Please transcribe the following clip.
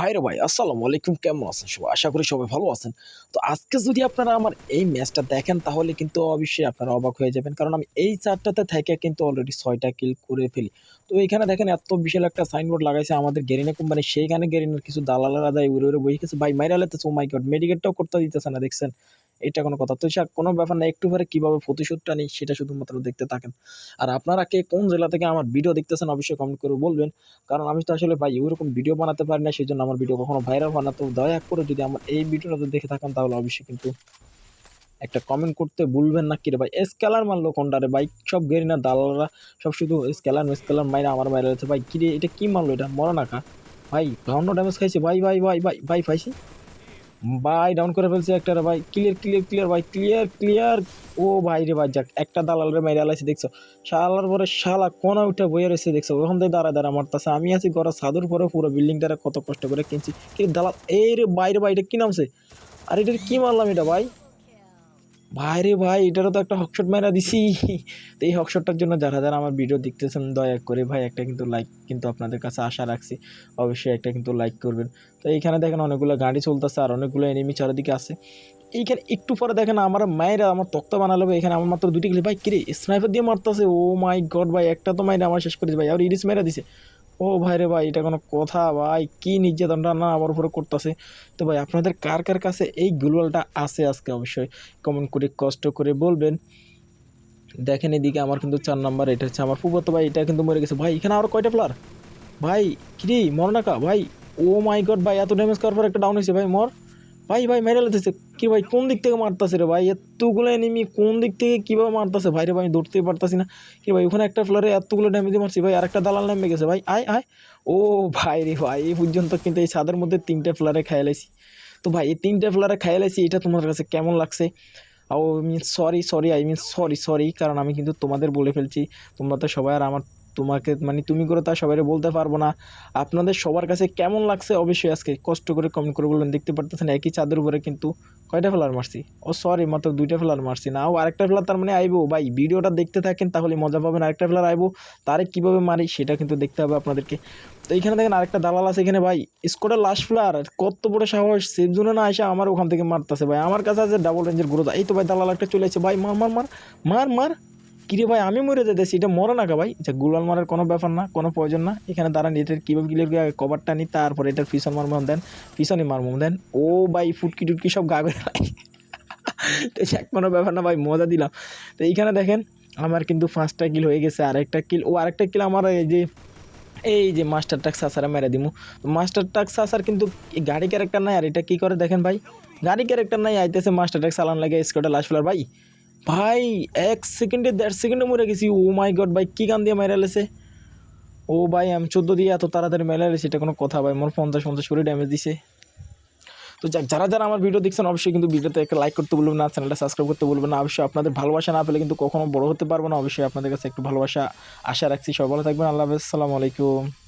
ভাই রে ভাই, আসসালামু আলাইকুম। কেমন আছেন সবাই? আশা করি সবাই ভালো আছেন। তো আজকে যদি আপনারা আমার এই ম্যাচটা দেখেন তাহলে কিন্তু অবশ্যই আপনারা অবাক হয়ে যাবেন। কারণ আমি এই ৪ টাতে থাইকা কিন্তু অলরেডি ৬ টা কিল করে ফেলি। তো এখানে দেখেন এত বিশাল একটা সাইনবোর্ড লাগাইছে আমাদের গেরিনা কোম্পানি। সেইখানে গেরিনার কিছু দালালেরা যায় উড়ে বইয়ে গেছে। ভাই মাইরা লাইতেছে, ওহ মাই গড! মেডিকেটটাও করতে দিতেছে না, দেখছেন? এটা কোনো কথা? তো যাক, কোনো ব্যাপার না। একটু পরে কিভাবে প্রতিশোধটা নিই সেটা শুধুমাত্র দেখতে থাকেন। আর আপনারা কে কোন জেলা থেকে আমার ভিডিও দেখতেছেন অবশ্যই কমেন্ট করে বলবেন। কারণ আমি তো আসলে ভাই ওইরকম ভিডিও বানাতে পারি না, সেজন্য আমার ভিডিও কখনো ভাইরাল হয় না। তো দয়া করে যদি আমার এই ভিডিওটা দেখে থাকেন তাহলে অবশ্যই কিন্তু একটা কমেন্ট করতে ভুলবেন না। কিরে ভাই স্কেলার মারলো কোনটারে ভাই? সব গেরিনা দালালরা সব শুধু স্কেলার মেস্কেলার মাইরা আমার মাইরা যাচ্ছে ভাই। কিরে এটা কি মারলো? এটা মরা না খা ভাই, 52 ড্যামেজ খাইছে ভাই ভাই ভাই ভাই ভাই পাইছি ভাই, ডাউন করে ফেলছে একটা রে ভাই। ক্লিয়ার ক্লিয়ার ক্লিয়ার ভাই, ক্লিয়ার ক্লিয়ার। ও ভাই রে ভাই, যাক একটা দালাল রে মাইরা লাইছে, দেখছো? শালার পরে শালা কোনা উঠে বইয়ে রয়েছে, দেখছো? ওখান থেকে দাঁড়া দাঁড়া মারতাছে। আমি আছি ঘরের ছাদের পরে, পুরো বিল্ডিংটারে কত কষ্ট করে কিনছি। কি দালাল এই রে বাইরে ভাই, এটা কি নামছে? আর এটা কি মারলাম এটা ভাই? ভাই রে ভাই, এটারও তো একটা হকশট মেরা দিছি। তো এই হকশটটার জন্য যারা যারা আমার ভিডিও দেখতেছেন দয়া করে ভাই একটা কিন্তু লাইক কিন্তু আপনাদের কাছে আশা রাখছি। অবশ্যই একটা কিন্তু লাইক করবেন। তো এইখানে দেখেন অনেকগুলো গাড়ি চলতেছে আর অনেকগুলো এনিমি চারিদিকে আছে। এইখানে একটু পরে দেখেন আমার মায়েরা আমার তক্তা বানালো। এখানে আমার মাত্র দুটি গেলে ভাই, কিরে স্নাইপার দিয়ে মারতেছে। ও মাই গড ভাই, একটা তো মাইরে আমার শেষ করেছে ভাই, আর ইরিস মেরা দিছে। ও ভাই রে ভাই, এটা কোনো কথা ভাই? কি নির্যাতনটা না আমার উপরে করতেছে। তো ভাই আপনাদের কার কার কাছে এই গ্লোয়ালটা আছে আজকে অবশ্যই কমেন্ট করে কষ্ট করে বলবেন। দেখেন এদিকে আমার কিন্তু ৪ নাম্বার, এটা হচ্ছে আমার ফুফাতো ভাই, এটা কিন্তু মরে গেছে ভাই। এখানে আরও কয়টা প্লেয়ার ভাই? কিরে মর না কা ভাই? ও মাই গড ভাই, এত ড্যামেজ করার পর একটা ডাউন হয়েছে ভাই, মর ভাই। ভাই মেরে লেতেছে কি ভাই? কোন দিক থেকে মারতেছে রে ভাই? এতগুলো এনিমি কোন দিক থেকে কীভাবে মারতেছে ভাই রে ভাই? আমি ধরতেই পারতাছি না। কি ভাই ওখানে একটা ফ্লোরে এতগুলো ড্যামেজ মারছি ভাই, আর একটা দালাল নেমে গেছে ভাই। আয় আয়। ও ভাই রে ভাই, এই পর্যন্ত কিন্তু এই ছাদের মধ্যে ৩টে ফ্লোরে খাইয়ে লাইছি। তো ভাই এই ৩টে ফ্লোরে খাইয়ে লাইছি, এটা তোমার কাছে কেমন লাগছে? I mean sorry sorry, I mean sorry sorry, কারণ আমি কিন্তু তোমাদের বলে ফেলছি। তোমরা তো সবাই আর আমার তোমাকে মানে তুমি করে তা সবাই বলতে পারবো না। আপনাদের সবার কাছে কেমন লাগছে অবশ্যই আজকে কষ্ট করে কমেন্ট করে বললেন। দেখতে পারতেছেন একই চাঁদের উপরে কিন্তু কয়টা ফেলার মারছি? ও সরি, মাত্র 2টা ফেলার মারছি না, ও আরেকটা ফেলার তার মানে আইবো ভাই। ভিডিওটা দেখতে থাকেন তাহলে মজা পাবেন। আরেকটা ফেলার আইবো, তারে কীভাবে মারি সেটা কিন্তু দেখতে হবে আপনাদেরকে। তো এইখানে দেখেন আরেকটা দালাল আছে এখানে ভাই, স্কোয়াডের লাস্ট প্লেয়ার। কত বড় সাহস, সেফ জোনে না আসে আমার ওখান থেকে মারতেছে ভাই। আমার কাছে আছে ডাবল রেঞ্জের গ্রোথা। এই তো ভাই দালাল একটা চলে আসছে ভাই, মার মার মার মার মার। কিরে ভাই আমি মরে যেতেছি, এটা মরে না কা ভাই? আচ্ছা গুলাল মারার কোনো ব্যাপার না, কোনো প্রয়োজন না। এখানে দাঁড়ান, এটার কীভাবে ক্লিয়ার কভারটা নিই, তারপর এটার পিছন মারমো দেন, পিছনে মারমো দেন। ও ভাই ফুটকি টুটকি সব গা বের ভাই। তো কোনো ব্যাপার না ভাই, মজা দিলাম। তো এইখানে দেখেন আমার কিন্তু 5টা কিল হয়ে গেছে। আরেকটা কিল, ও আরেকটা কিল আমার এই যে মাস্টার টাক সাসারা মেরে দিমু। মাস্টার টাক সাসার কিন্তু গাড়ি ক্যারেক্টার নাই। আর এটা কি করে দেখেন ভাই, গাড়ি ক্যারেক্টার নাই, আইতেছে মাস্টার টাক চালান লাগে স্কোয়াডে লাস্ট ফ্লার ভাই। ভাই 1 সেকেন্ডে 1.5 সেকেন্ডে মরে গেছি। ও মাই গড ভাই, কি গান দিয়ে মেরে লেছে? ও ভাই আমি 14 দিয়ে এত তাড়াতাড়ি মেরে লেছি, এটা কোনো কথা ভাই? মোর 50 করে ড্যামেজ দিছে। তো যাক, যারা যারা আমার ভিডিও দেখছেন অবশ্যই কিন্তু ভিডিওতে একটা লাইক করতে বলবেন না, চ্যানেলটা সাবস্ক্রাইব করতে বলবেন না। অবশ্যই আপনাদের ভালোবাসা না পেলে কিন্তু কখনো বড় হতে পারবো না। অবশ্যই আপনাদের কাছে একটু ভালোবাসা আশা রাখছি। সবাই ভালো থাকবেন। আল্লাহ হাফেজ, আসসালামু আলাইকুম।